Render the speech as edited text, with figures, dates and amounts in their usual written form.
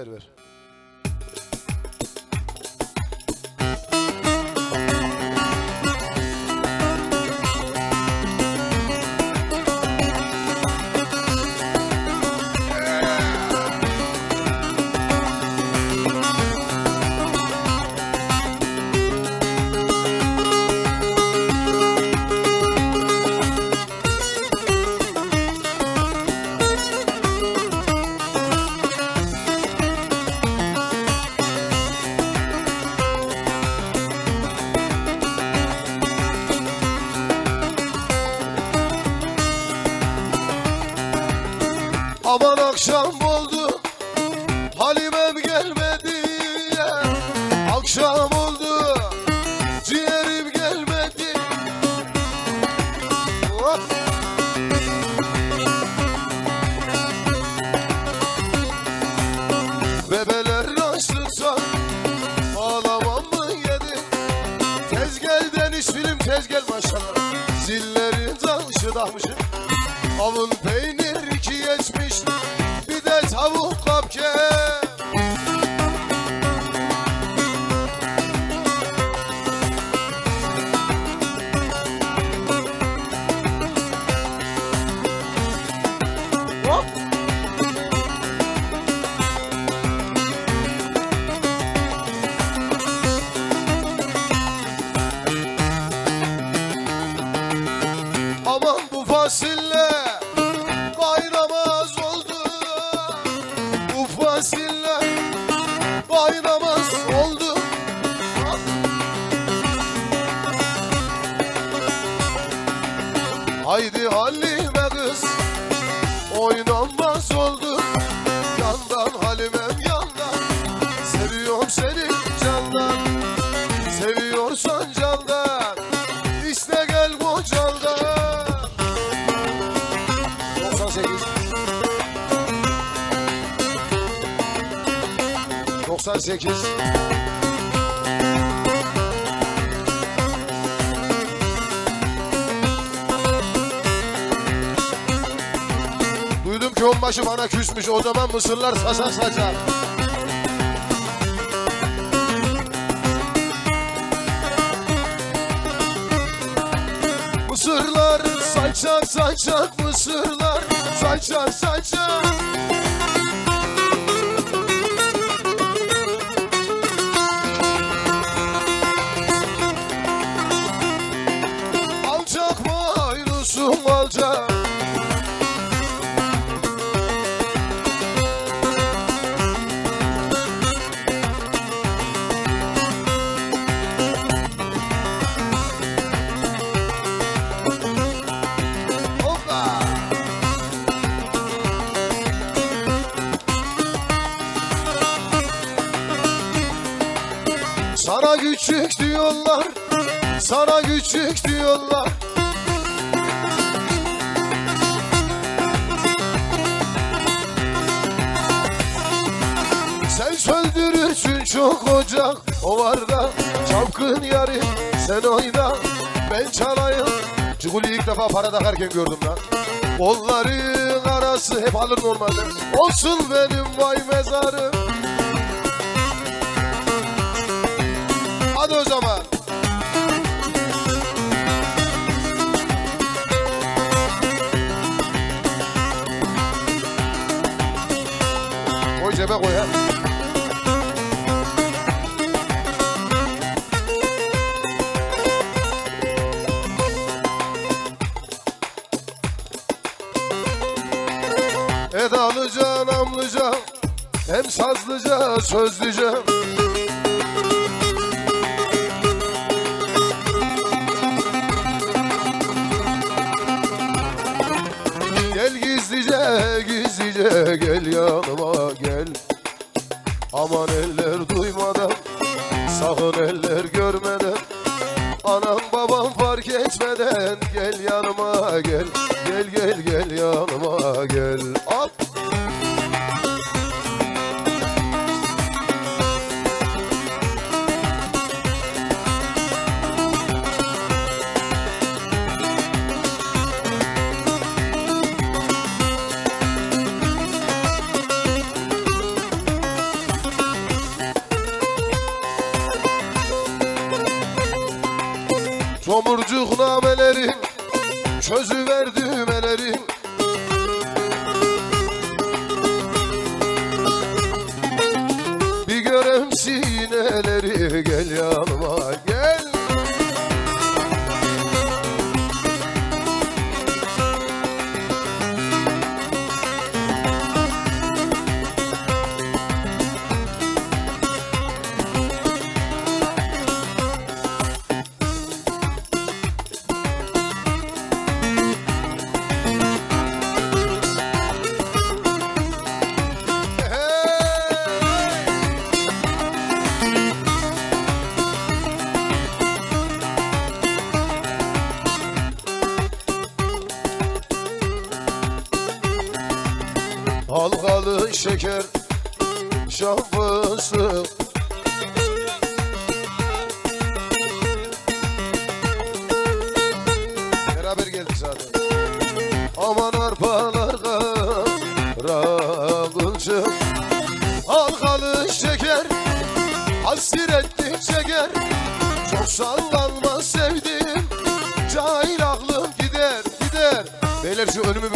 Ver. Aman akşam oldu, Halimem gelmedi ya. Akşam oldu, ciğerim gelmedi. Hop. Bebeler açlıksa ağlamam mı yedi? Tez gel deniz film, tez gel maşallah. Zillerin taşı dağmışım, avun peynir iki geçmiş, bir de tavuk kapke. Hop. Aman bu fasille kaynamaz oldu, bu fasille kaynamaz oldu. Haydi Halime kız, oynanmaz oldu. Yandan Halimem yandan, seviyorum seni candan. Seviyorsan candan, iste gel bu candan. 98. Duydum ki onbaşı bana küsmüş, o zaman mısırlar saçar saçar. Mısırlar saçar saçar, mısırlar saçar saçar. Alacak mı hayrusun alacak? Sana küçük diyorlar, sana küçük diyorlar. Sen söndürürsün çok ocak, o var da çapkın yarim. Sen oyna, ben çalayım. Ciguli ilk defa para takarken gördüm lan. Onların arası hep alır normalde. Olsun benim vay mezarım. Hadi o zaman. Koy cebe koy ha. Edalıca, namlıca, hem sazlıca, sözlüce. Gel gizlice, gizlice gel yanıma gel. Aman eller duymadan, sakın eller görmeden. Anam babam fark etmeden gel yanıma gel. Gel gel gel yanıma gel. Hop. Tomurcuk namelerin çözüver düğmelerin. Bir görem sineleri, gel yanıma gel. Halkalı şeker, şah fıstık. Beraber geldik zaten. Aman arpalar kırılcık. Halkalı şeker, hasretlik çeker. Çok sallanma sevdim, cahil aklım gider gider. Beyler şu önümü bir